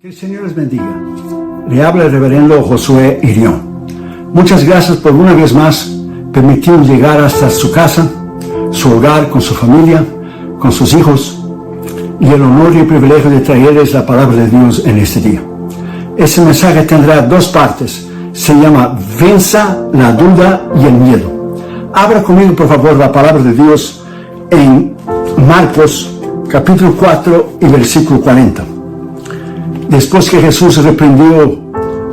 Que el Señor les bendiga. Le habla el reverendo Josué Irión. Muchas gracias por una vez más permitirnos llegar hasta su casa, su hogar, con su familia, con sus hijos, y el honor y el privilegio de traerles la palabra de Dios en este día. Este mensaje tendrá dos partes. Se llama Venza la duda y el miedo. Abra conmigo, por favor, la palabra de Dios en Marcos capítulo 4 y versículo 40. Después que Jesús reprendió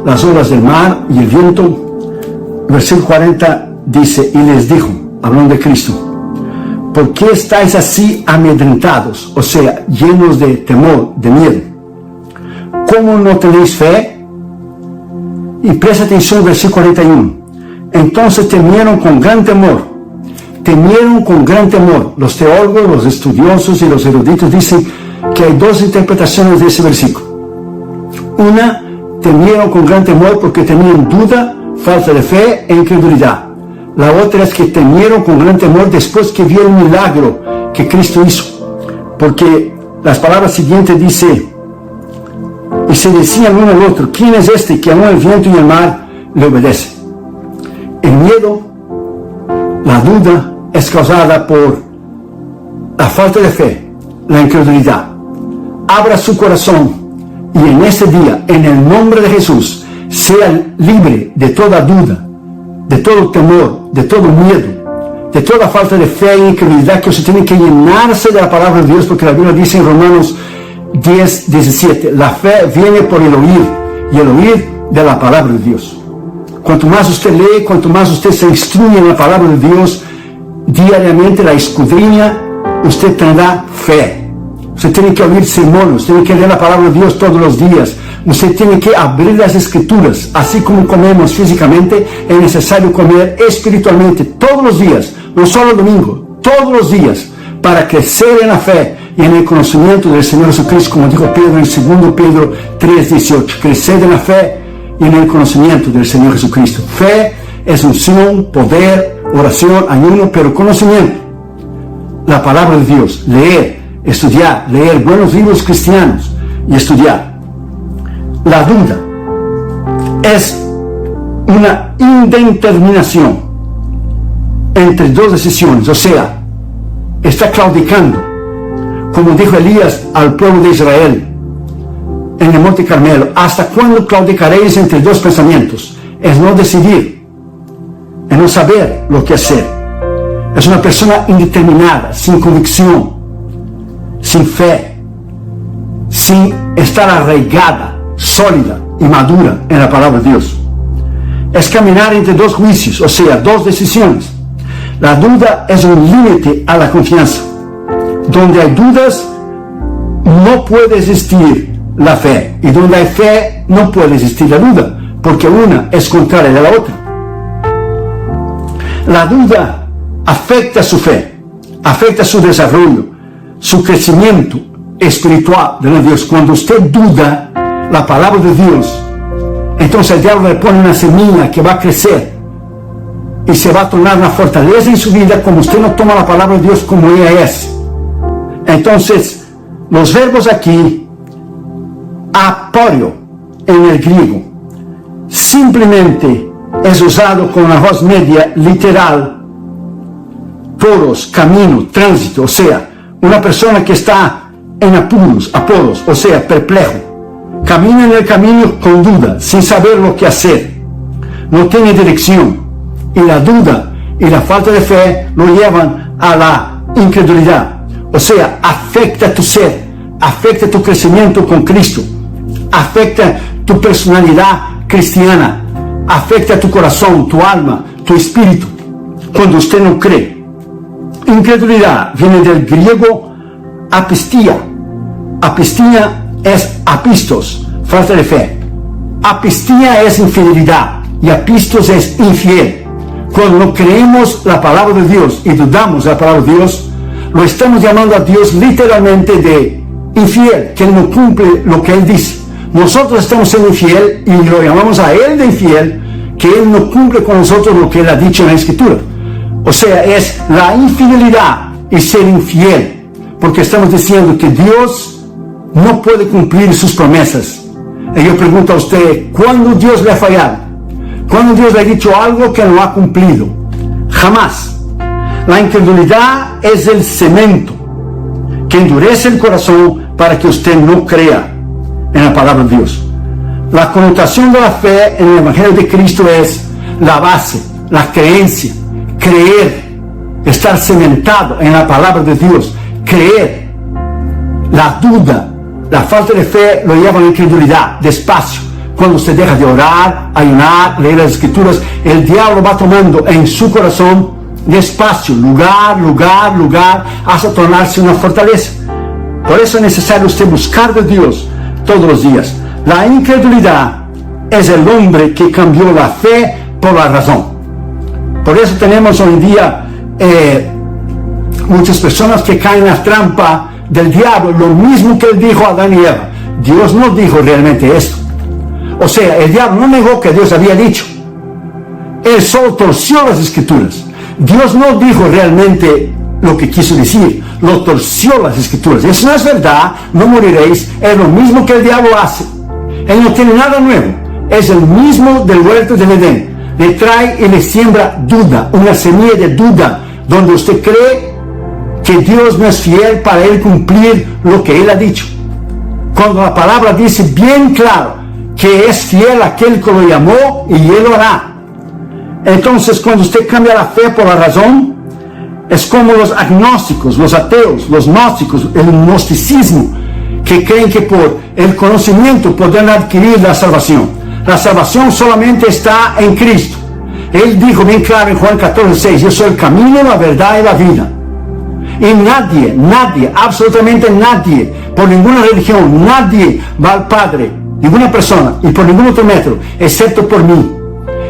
las olas del mar y el viento, versículo 40 dice, y les dijo, hablando de Cristo, ¿por qué estáis así amedrentados? O sea, llenos de temor, de miedo. ¿Cómo no tenéis fe? Y presta atención al versículo 41. Entonces temieron con gran temor. Temieron con gran temor. Los teólogos, los estudiosos y los eruditos dicen que hay dos interpretaciones de ese versículo. Una, temieron con gran temor porque tenían duda, falta de fe e incredulidad. La otra es que temieron con gran temor después que vieron un milagro que Cristo hizo. Porque las palabras siguientes dice, y se decían uno al otro, ¿quién es este que aún el viento y el mar le obedecen? El miedo, la duda, es causada por la falta de fe, la incredulidad. Abra su corazón y en este día, en el nombre de Jesús, sea libre de toda duda, de todo temor, de todo miedo, de toda falta de fe e incredulidad, que usted tiene que llenarse de la palabra de Dios, porque la Biblia dice en Romanos 10, 17, la fe viene por el oír, y el oír de la palabra de Dios. Cuanto más usted lee, cuanto más usted se instruye en la palabra de Dios, diariamente la escudriña, usted tendrá fe. Usted tiene que oír sermones, tiene que leer la palabra de Dios todos los días. Usted tiene que abrir las escrituras. Así como comemos físicamente, es necesario comer espiritualmente todos los días, no solo el domingo, todos los días, para crecer en la fe y en el conocimiento del Señor Jesucristo, como dijo Pedro en 2 Pedro 3:18. Crecer en la fe y en el conocimiento del Señor Jesucristo. Fe es unción, poder, oración, ayuno, pero conocimiento. La palabra de Dios, leer, estudiar, leer buenos libros cristianos y estudiar. La duda es una indeterminación entre dos decisiones, o sea, está claudicando, como dijo Elías al pueblo de Israel en el Monte Carmelo. ¿Hasta cuándo claudicaréis entre dos pensamientos? Es no decidir, es no saber lo que hacer. Es una persona indeterminada, sin convicción, sin fe, sin estar arraigada, sólida y madura en la palabra de Dios. Es caminar entre dos juicios, o sea, dos decisiones. La duda es un límite a la confianza. Donde hay dudas, no puede existir la fe. Y donde hay fe, no puede existir la duda, porque una es contraria a la otra. La duda afecta su fe, afecta su desarrollo, su crecimiento espiritual de Dios. Cuando usted duda la palabra de Dios, entonces el diablo le pone una semilla que va a crecer y se va a tornar una fortaleza en su vida, como usted no toma la palabra de Dios como ella es. Entonces, los verbos aquí, aporio en el griego, simplemente es usado con la voz media literal, poros, camino, tránsito, o sea, una persona que está en apuros, o sea, perplejo. Camina en el camino con duda, sin saber lo que hacer. No tiene dirección. Y la duda y la falta de fe lo llevan a la incredulidad. O sea, afecta tu ser, afecta tu crecimiento con Cristo, afecta tu personalidad cristiana, afecta tu corazón, tu alma, tu espíritu, cuando usted no cree. Incredulidad viene del griego apistia. Apistia es apistos, falta de fe. Apistia es infidelidad y apistos es infiel. Cuando no creemos la palabra de Dios y dudamos de la palabra de Dios, lo estamos llamando a Dios literalmente de infiel, que Él no cumple lo que Él dice. Nosotros estamos siendo infiel y lo llamamos a Él de infiel, que Él no cumple con nosotros lo que Él ha dicho en la Escritura. O sea, es la infidelidad y ser infiel, porque estamos diciendo que Dios no puede cumplir sus promesas Y yo pregunto a usted, ¿cuándo Dios le ha fallado? ¿Cuándo Dios le ha dicho algo que no ha cumplido? Jamás. La incredulidad es el cemento que endurece el corazón para que usted no crea en la palabra de Dios. La connotación de la fe en el Evangelio de Cristo es la base, la creencia, creer, estar cimentado en la palabra de Dios, creer. La duda, la falta de fe lo lleva a la incredulidad, despacio. Cuando usted deja de orar, ayunar, leer las Escrituras, el diablo va tomando en su corazón despacio, lugar, hasta tornarse una fortaleza. Por eso es necesario usted buscar de Dios todos los días. La incredulidad es el hombre que cambió la fe por la razón. Por eso tenemos hoy en día muchas personas que caen en la trampa del diablo, lo mismo que él dijo a Adán y Eva. Dios no dijo realmente esto. O sea, el diablo no negó que Dios había dicho. Él solo torció las Escrituras. Dios no dijo realmente lo que quiso decir, lo torció las Escrituras. Eso no es verdad, no moriréis. Es lo mismo que el diablo hace. Él no tiene nada nuevo. Es el mismo del huerto del Edén. Le trae y le siembra duda, una semilla de duda, donde usted cree que Dios no es fiel para él cumplir lo que él ha dicho. Cuando la palabra dice bien claro que es fiel aquel que lo llamó y él lo hará. Entonces, cuando usted cambia la fe por la razón, es como los agnósticos, los ateos, los gnósticos, el gnosticismo, que creen que por el conocimiento podrán adquirir la salvación. La salvación solamente está en Cristo. Él dijo bien claro en Juan 14:6, yo soy el camino, la verdad y la vida. Y nadie, absolutamente nadie, por ninguna religión, nadie va al Padre, ninguna persona, y por ningún otro método, excepto por mí.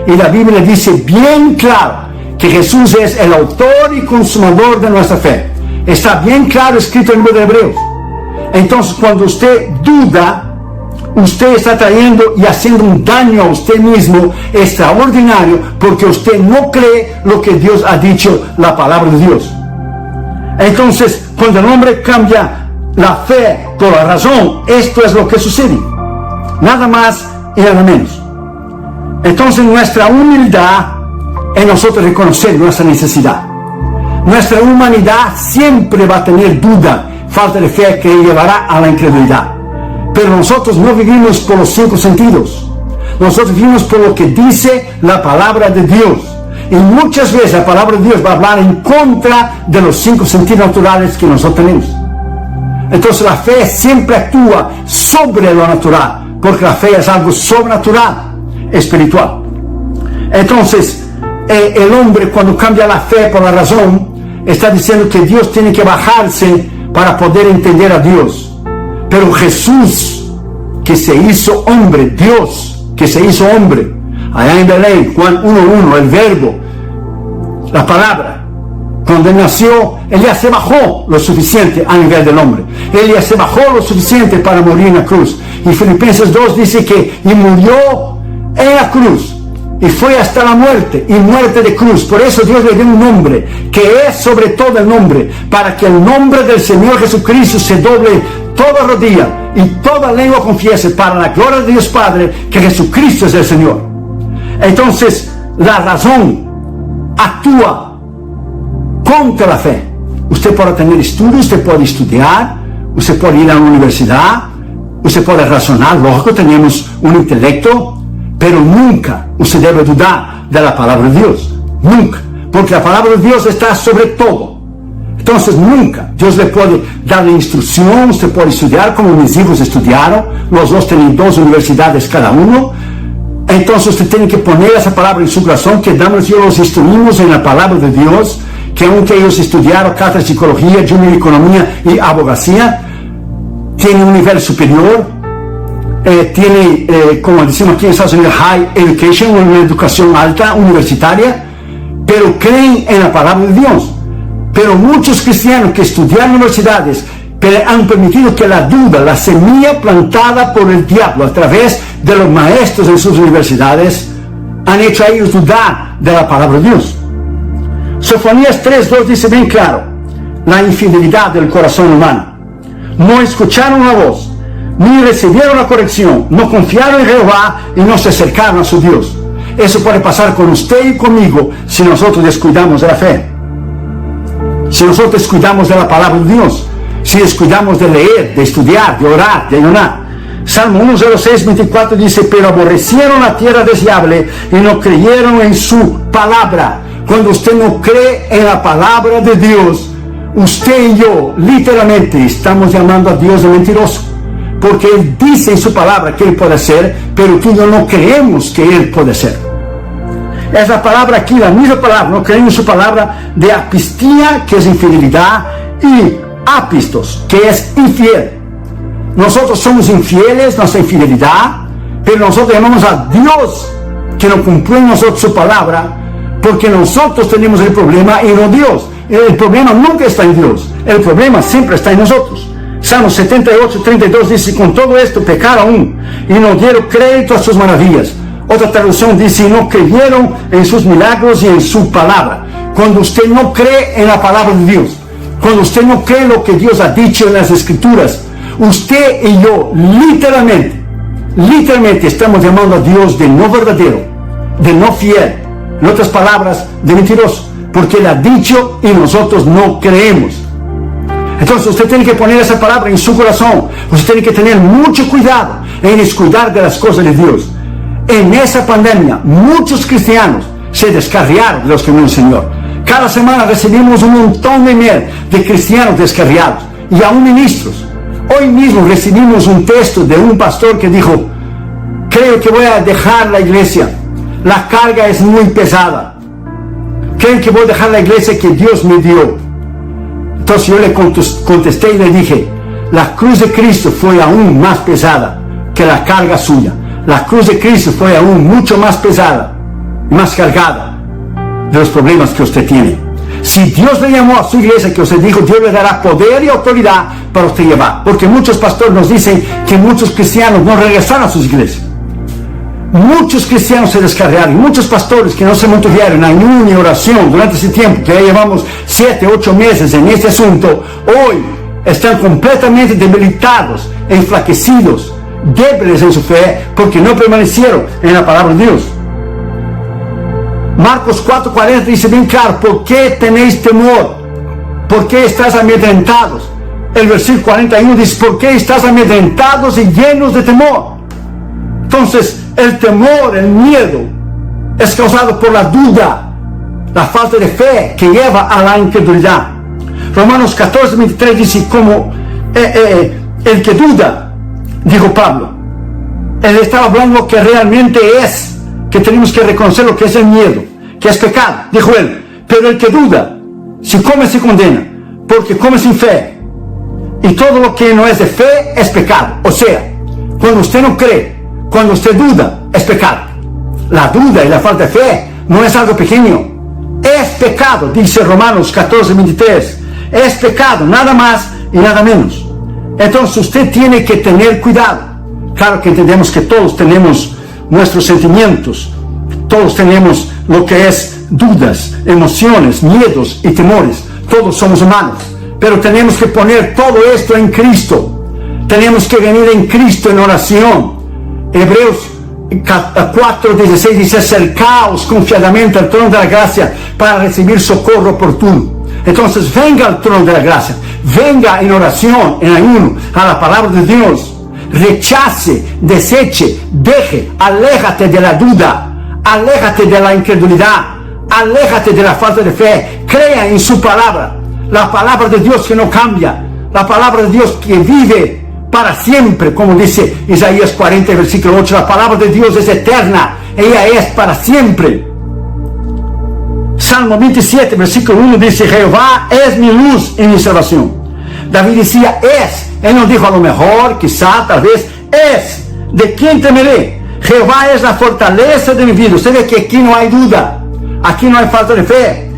Y la Biblia dice bien claro que Jesús es el autor y consumador de nuestra fe. Está bien claro escrito en el libro de Hebreos. Entonces, cuando usted duda, usted está trayendo y haciendo un daño a usted mismo extraordinario, porque usted no cree lo que Dios ha dicho, la palabra de Dios. Entonces, cuando el hombre cambia la fe por la razón, esto es lo que sucede. Nada más y nada menos. Entonces, nuestra humildad es nosotros reconocer nuestra necesidad. Nuestra humanidad siempre va a tener duda, falta de fe que llevará a la incredulidad. Pero nosotros no vivimos por los 5 sentidos. Nosotros vivimos por lo que dice la palabra de Dios. Y muchas veces la palabra de Dios va a hablar en contra de los 5 sentidos naturales que nosotros tenemos. Entonces la fe siempre actúa sobre lo natural, porque la fe es algo sobrenatural, espiritual. Entonces, el hombre, cuando cambia la fe por la razón, está diciendo que Dios tiene que bajarse para poder entender a Dios. Pero Jesús, que se hizo hombre, Dios, que se hizo hombre, allá en Belén, Juan 1:1, el verbo, la palabra, cuando él nació, él ya se bajó lo suficiente a nivel del hombre. Él ya se bajó lo suficiente para morir en la cruz. Y Filipenses 2 dice que y murió en la cruz. Y fue hasta la muerte, y muerte de cruz. Por eso Dios le dio un nombre, que es sobre todo el nombre, para que el nombre del Señor Jesucristo se doble toda rodilla y toda lengua confiese, para la gloria de Dios Padre, que Jesucristo es el Señor. Entonces, la razón actúa contra la fe. Usted puede tener estudios, usted puede estudiar, usted puede ir a la universidad, usted puede razonar, lógico, tenemos un intelecto, pero nunca usted debe dudar de la palabra de Dios. Nunca. Porque la palabra de Dios está sobre todo. Entonces nunca Dios le puede dar la instrucción, usted puede estudiar como mis hijos estudiaron, los dos tienen 2 universidades cada uno. Entonces usted tiene que poner esa palabra en su corazón, que damos yo los instruimos en la palabra de Dios, que aunque ellos estudiaron cátedra de psicología, junior economía y abogacía, tienen un nivel superior. Tiene, como decimos aquí en Estados Unidos, high education, una educación alta, universitaria, pero creen en la palabra de Dios. Pero muchos cristianos que estudian universidades han permitido que la duda, la semilla plantada por el diablo a través de los maestros en sus universidades, han hecho a ellos dudar de la palabra de Dios. Sofonías 3:2 dice bien claro, la infidelidad del corazón humano. No escucharon la voz, ni recibieron la corrección, no confiaron en Jehová y no se acercaron a su Dios. Eso puede pasar con usted y conmigo si nosotros descuidamos de la fe, si nosotros descuidamos de la palabra de Dios, si descuidamos de leer, de estudiar, de orar, de ayunar. Salmo 106, 24 dice: pero aborrecieron la tierra deseable y no creyeron en su palabra. Cuando usted no cree en la palabra de Dios, usted y yo literalmente estamos llamando a Dios de mentiroso, porque Él dice en su palabra que Él puede hacer, pero tú y yo no creemos que Él puede hacer. Es la palabra aquí, la misma palabra, no creemos en su palabra, de apistía, que es infidelidad, y apistos, que es infiel. Nosotros somos infieles, nuestra infidelidad, pero nosotros llamamos a Dios que no cumplió en nosotros su palabra, porque nosotros tenemos el problema y no Dios. El problema nunca está en Dios, el problema siempre está en nosotros. Salmo 78, 32 dice: con todo esto pecaron aún y no dieron crédito a sus maravillas. Otra traducción dice: y no creyeron en sus milagros y en su palabra. Cuando usted no cree en la palabra de Dios, cuando usted no cree lo que Dios ha dicho en las Escrituras, usted y yo literalmente estamos llamando a Dios de no verdadero, de no fiel, en otras palabras, de mentiroso, porque Él ha dicho y nosotros no creemos. Entonces usted tiene que poner esa palabra en su corazón. Usted tiene que tener mucho cuidado en descuidar de las cosas de Dios. En esa pandemia, muchos cristianos se descarriaron de los caminos del Señor. Cada semana recibimos un montón de email de cristianos descarriados y aún ministros. Hoy mismo recibimos un texto de un pastor que dijo: creo que voy a dejar la iglesia, la carga es muy pesada, creo que voy a dejar la iglesia que Dios me dio. Entonces yo le contesté y le dije: la cruz de Cristo fue aún más pesada que la carga suya. La cruz de Cristo fue aún mucho más pesada y más cargada de los problemas que usted tiene. Si Dios le llamó a su iglesia, que usted dijo, Dios le dará poder y autoridad para usted llevar. Porque muchos pastores nos dicen que muchos cristianos no regresaron a sus iglesias. Muchos cristianos se descarriaron, muchos pastores que no se mantuvieron en ayuno y oración durante ese tiempo, que ya llevamos 7, 8 meses en este asunto, hoy están completamente debilitados, enflaquecidos, débiles en su fe, porque no permanecieron en la palabra de Dios. Marcos 4:40 dice bien claro: ¿por qué tenéis temor? ¿Por qué estás amedrentados? El versículo 41 dice: ¿por qué estás amedrentados y llenos de temor? Entonces, el temor, el miedo, es causado por la duda, la falta de fe que lleva a la incredulidad. Romanos 14:23 dice: como el que duda, dijo Pablo, él estaba hablando lo que realmente es, que tenemos que reconocer lo que es el miedo, que es pecado, dijo él. Pero el que duda, si come se condena, porque come sin fe, y todo lo que no es de fe es pecado. O sea, cuando usted no cree, cuando usted duda, es pecado. La duda y la falta de fe no es algo pequeño, es pecado, dice Romanos 14:23. Es pecado, nada más y nada menos. Entonces usted tiene que tener cuidado. Claro que entendemos que todos tenemos nuestros sentimientos, todos tenemos lo que es dudas, emociones, miedos y temores. Todos somos humanos, pero tenemos que poner todo esto en Cristo. Tenemos que venir en Cristo en oración. Hebreos 4:16 dice: acercaos confiadamente al trono de la gracia para recibir socorro oportuno. Entonces venga al trono de la gracia, venga en oración, en ayuno, a la palabra de Dios. Rechace, deseche, deje, aléjate de la duda, aléjate de la incredulidad, aléjate de la falta de fe. Crea en su palabra, la palabra de Dios que no cambia, la palabra de Dios que vive para siempre, como dice Isaías 40, versículo 8. La palabra de Dios es eterna, ella es para siempre. Salmo 27, versículo 1 dice: Jehová es mi luz y mi salvación. David decía es, él no dijo a lo mejor, quizá, tal vez, es. ¿De quién temeré? Jehová es la fortaleza de mi vida. Usted ve que aquí no hay duda, aquí no hay falta de fe.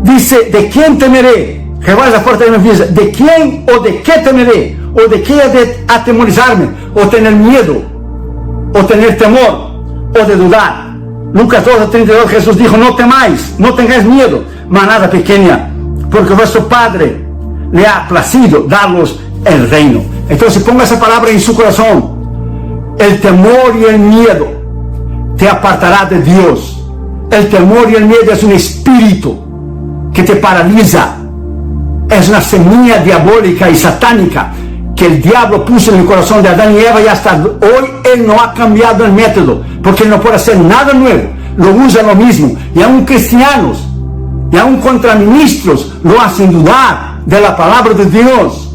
Dice: ¿de quién temeré? Jehová es la fortaleza de mi vida. ¿De quién o de qué temeré? ¿O de qué he de atemorizarme? ¿O tener miedo? ¿O tener temor? ¿O de dudar? Lucas 12:32, Jesús dijo: no temáis, no tengáis miedo, manada pequeña, porque vuestro Padre le ha placido daros el reino. Entonces ponga esa palabra en su corazón. El temor y el miedo te apartará de Dios. El temor y el miedo es un espíritu que te paraliza. Es una semilla diabólica y satánica que el diablo puso en el corazón de Adán y Eva, y hasta hoy él no ha cambiado el método, porque él no puede hacer nada nuevo, lo usa lo mismo, y aún cristianos y aún contraministros lo hacen dudar de la palabra de Dios.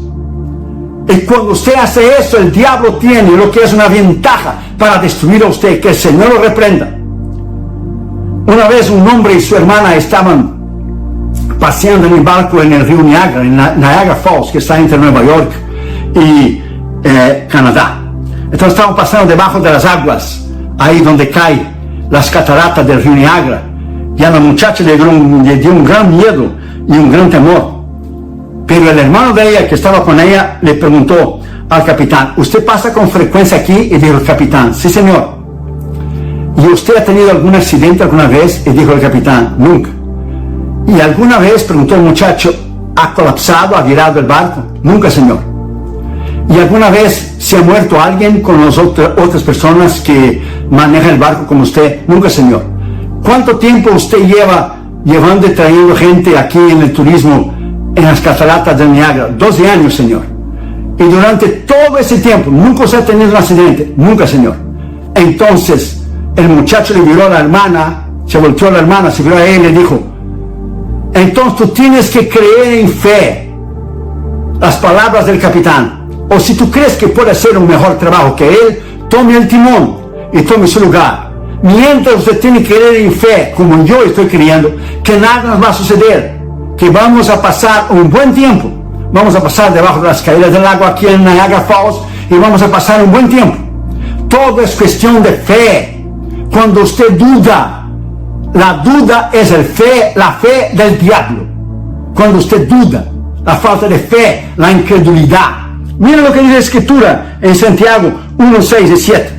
Y cuando usted hace eso, el diablo tiene lo que es una ventaja para destruir a usted. Que el Señor lo reprenda. Una vez un hombre y su hermana estaban paseando en el barco en el río Niagara, en Niagara Falls, que está entre Nueva York y Canadá. Entonces estaban pasando debajo de las aguas, ahí donde caen las cataratas del río Niagara. Y a la muchacha le dio un gran miedo y un gran temor. Pero el hermano de ella que estaba con ella le preguntó al capitán: ¿usted pasa con frecuencia aquí? Y dijo el capitán: sí, señor. ¿Y usted ha tenido algún accidente alguna vez? Y dijo el capitán: nunca. ¿Y alguna vez, preguntó el muchacho, ha colapsado, ha virado el barco? Nunca, señor. ¿Y alguna vez se ha muerto alguien con las otras personas que manejan el barco como usted? Nunca, señor. ¿Cuánto tiempo usted lleva llevando y trayendo gente aquí en el turismo en las cataratas del Niágara? 12 años, señor. Y durante todo ese tiempo nunca se ha tenido un accidente. Nunca, señor. Entonces el muchacho le miró a la hermana, se volteó a la hermana, se miró a él y le dijo: entonces tú tienes que creer en fe las palabras del capitán. O si tú crees que puede hacer un mejor trabajo que él, tome el timón y tome su lugar. Mientras usted tiene que creer en fe, como yo estoy creyendo, que nada nos va a suceder, que vamos a pasar un buen tiempo. Vamos a pasar debajo de las caídas del agua aquí en Niagara Falls, y vamos a pasar un buen tiempo. Todo es cuestión de fe. Cuando usted duda, la duda es la fe del diablo. Cuando usted duda, la falta de fe, la incredulidad. Mira lo que dice la Escritura en Santiago 1, 6 y 7.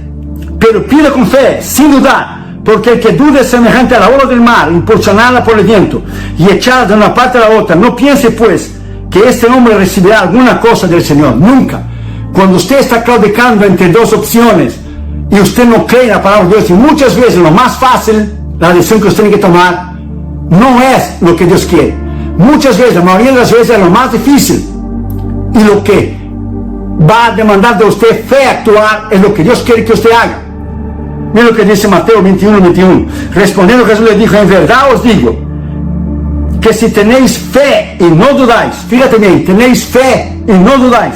Pero pida con fe, sin dudar, porque el que duda es semejante a la ola del mar, impulsionada por el viento y echada de una parte a la otra. No piense pues que este hombre recibirá alguna cosa del Señor. Nunca. Cuando usted está claudicando entre dos opciones y usted no cree en la palabra de Dios, y muchas veces lo más fácil, la decisión que usted tiene que tomar, no es lo que Dios quiere. Muchas veces, la mayoría de las veces, es lo más difícil, y lo que va a demandar de usted fe actuar es lo que Dios quiere que usted haga. Mira lo que dice Mateo 21, 21. Respondiendo, Jesús le dijo: en verdad os digo que si tenéis fe y no dudáis, fíjate bien, tenéis fe y no dudáis,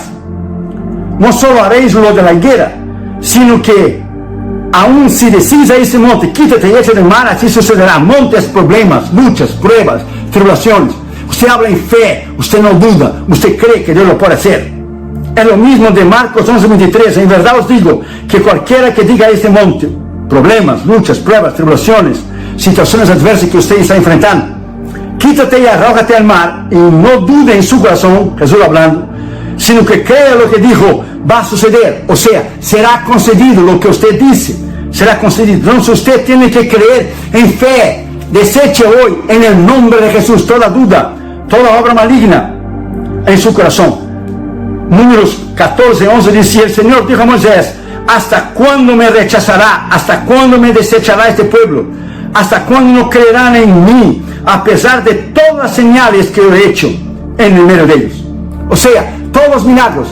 no solo haréis lo de la higuera, sino que aún si decís a ese monte: quítate y échate del mar, así sucederá. Montes, problemas, luchas, pruebas, tribulaciones. Usted habla en fe, usted no duda, usted cree que Dios lo puede hacer. Es lo mismo de Marcos 11:23. En verdad os digo que cualquiera que diga a este monte, problemas, luchas, pruebas, tribulaciones, situaciones adversas que usted está enfrentando, quítate y arrójate al mar, y no dude en su corazón, Jesús hablando, sino que crea lo que dijo va a suceder. O sea, será concedido lo que usted dice, será concedido. Entonces usted tiene que creer en fe. Deseche hoy, en el nombre de Jesús, toda duda, toda obra maligna en su corazón. Números 14, 11 dice: el Señor dijo a Moisés: ¿hasta cuándo me rechazará? ¿Hasta cuándo me desechará este pueblo? ¿Hasta cuándo no creerán en mí, a pesar de todas las señales que he hecho en el medio de ellos? O sea, todos los milagros,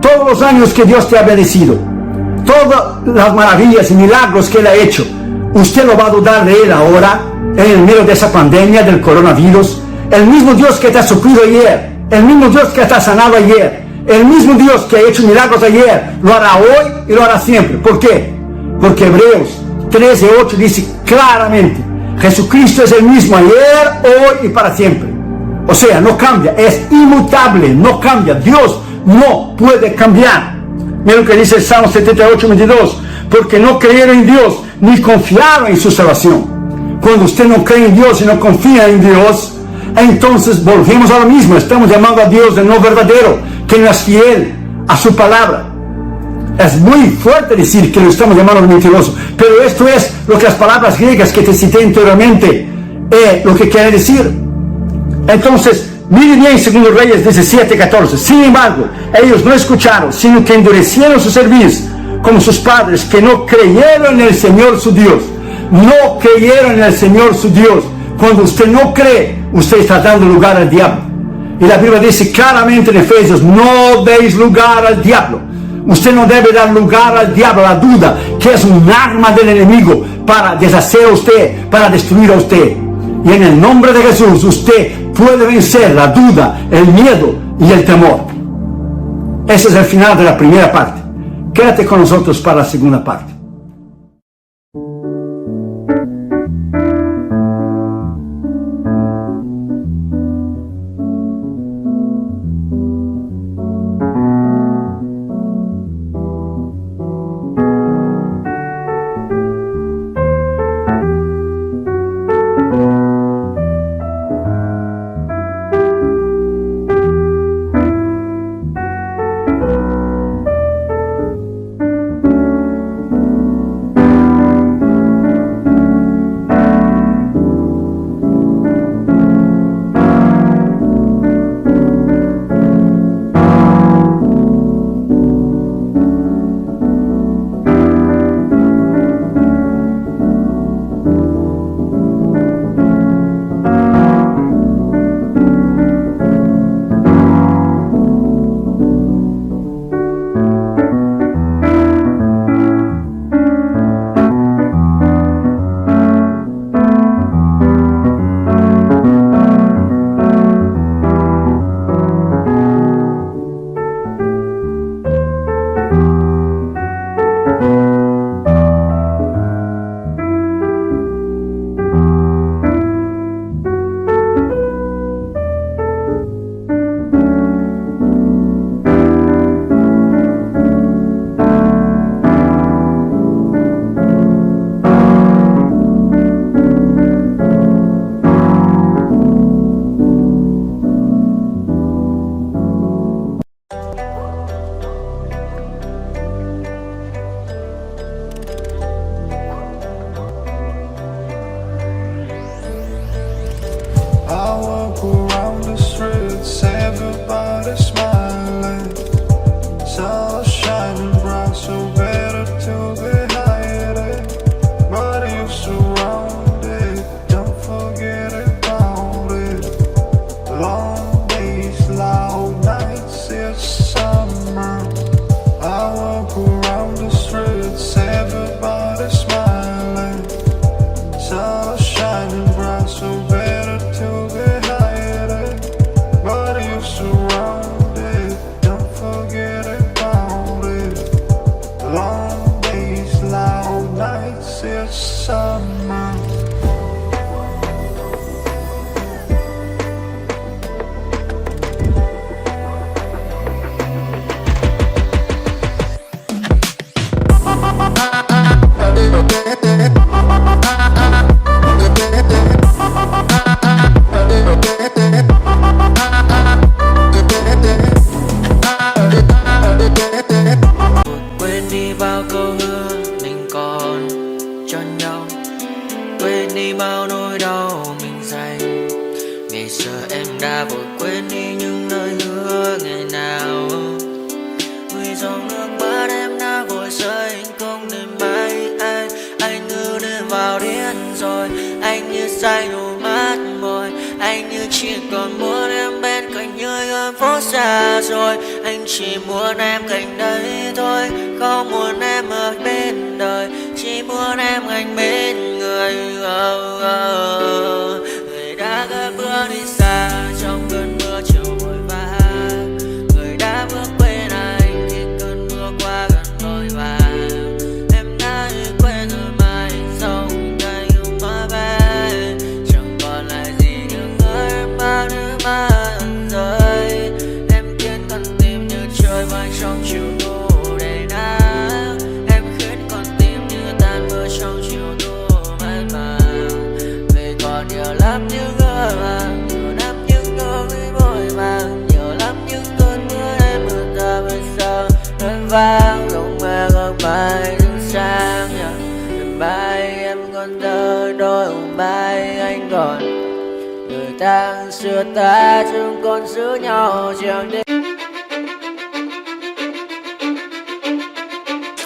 todos los años que Dios te ha bendecido, todas las maravillas y milagros que Él ha hecho, ¿usted lo va a dudar de Él ahora, en el medio de esa pandemia del coronavirus? El mismo Dios que te ha suplido ayer, el mismo Dios que te ha sanado ayer, el mismo Dios que ha hecho milagros ayer, lo hará hoy y lo hará siempre. ¿Por qué? Porque Hebreos 13:8 dice claramente: Jesucristo es el mismo ayer, hoy y para siempre. O sea, no cambia, es inmutable, no cambia. Dios no puede cambiar. Mira lo que dice el Salmo 78:22: porque no creyeron en Dios, ni confiaron en su salvación. Cuando usted no cree en Dios y no confía en Dios, entonces volvemos a lo mismo. Estamos llamando a Dios de no verdadero, que no es fiel a su palabra. Es muy fuerte decir que lo estamos llamando mentiroso, pero esto es lo que las palabras griegas que te cité anteriormente lo que quiere decir. Entonces, Mire bien, segundo Reyes 17:14. Sin embargo, ellos no escucharon, sino que endurecieron su cerviz, como sus padres, que no creyeron en el Señor su Dios. No creyeron en el Señor su Dios. Cuando usted no cree, usted está dando lugar al diablo. Y la Biblia dice claramente en Efesios, no deis lugar al diablo. Usted no debe dar lugar al diablo, a la duda, que es un arma del enemigo para deshacer a usted, para destruir a usted. Y en el nombre de Jesús, usted puede vencer la duda, el miedo y el temor. Ese es el final de la primera parte. Quédate con nosotros para la segunda parte. người ta xưa ta chung còn giữ nhau chẳng để.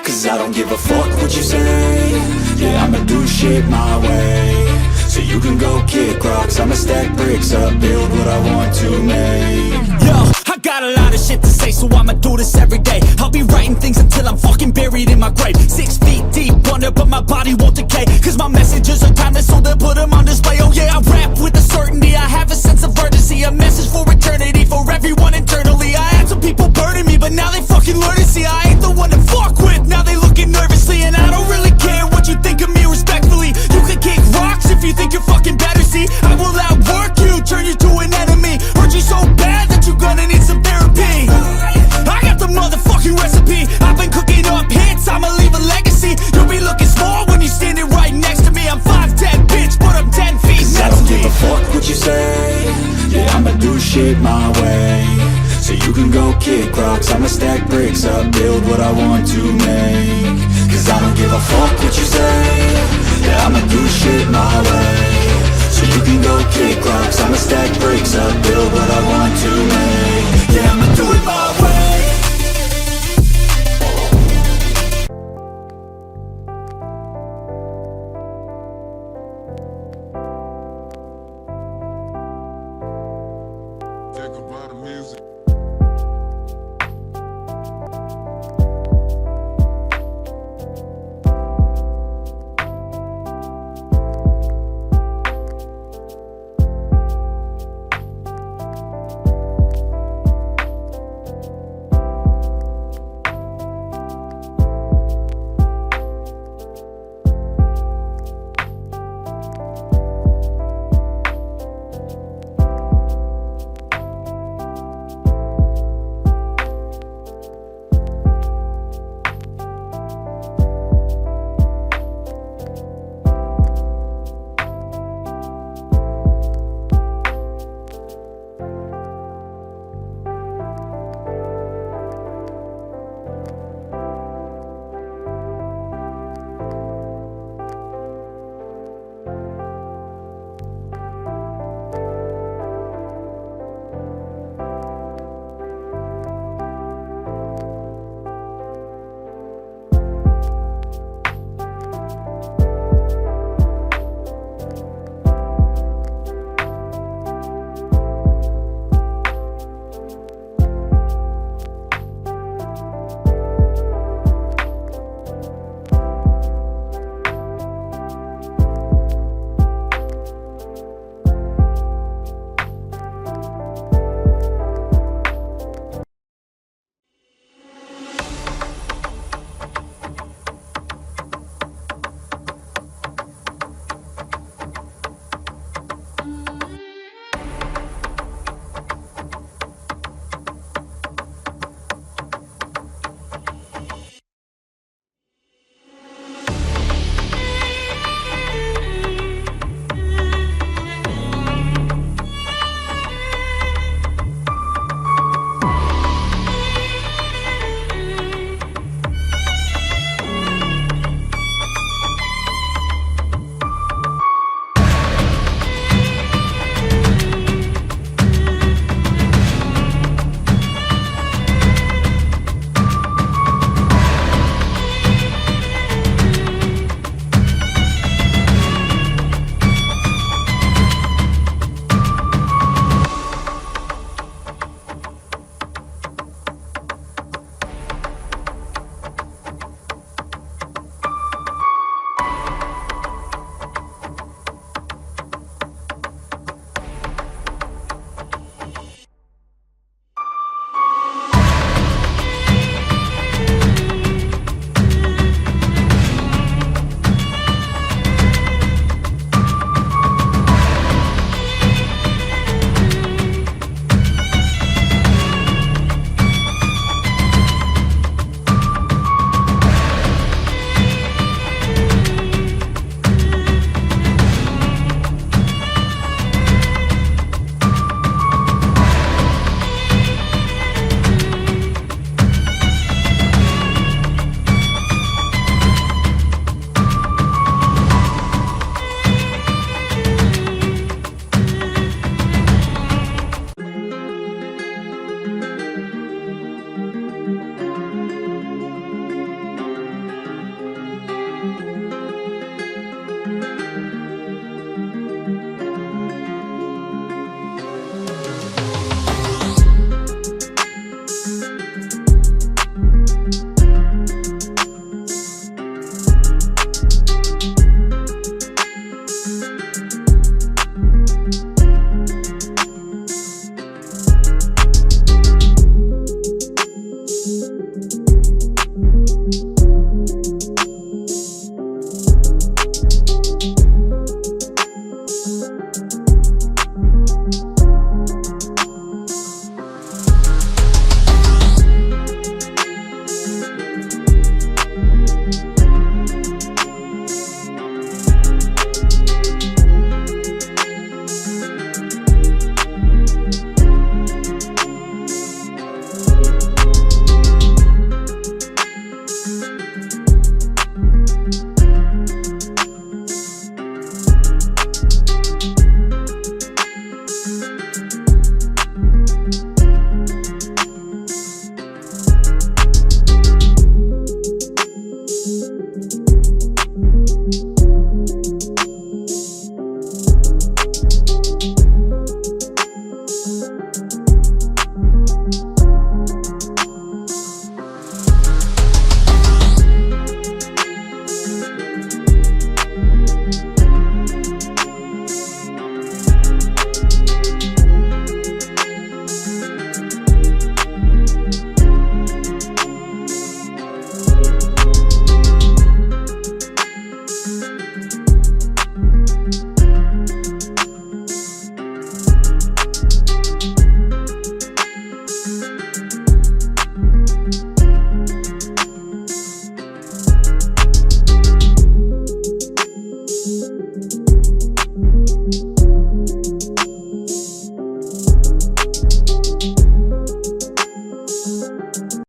Cause I don't give a fuck what you say. Yeah, I'ma do shit my way. So you can go kick rocks, I'ma stack bricks up, build what I want to make. Yo, I got a lot of shit to say, so I'ma do this every day. I'll be writing things until I'm fucking buried in my grave. 6 feet deep under, but my body won't decay. Cause my messages are timeless, so they'll put them on display. Oh yeah, I rap with a certainty, I have a sense of urgency. A message for eternity, for everyone internally. I had some people burning me, but now they fucking learn to see I ain't the one to fuck with. Now they looking nervously, and I don't really care what you think of me respectfully. You can kick rocks if you think you're fucking better, see. I will outwork you, turn you to an enemy. Hurt you so bad that you're gonna need some therapy. I got the motherfucking recipe. I've been cooking up hits, I'ma leave a legacy. You'll be looking small when you're standing right next to me. I'm 5'10", bitch, but I'm 10 feet next to me. I don't give a fuck what you say. Yeah, I'ma do shit my way. So you can go kick rocks, I'ma stack bricks up, build what I want to make. Cause I don't give a fuck what you say. Yeah, I'ma do shit my way. So you can go kick rocks, I'ma stack bricks up, build what I want to make.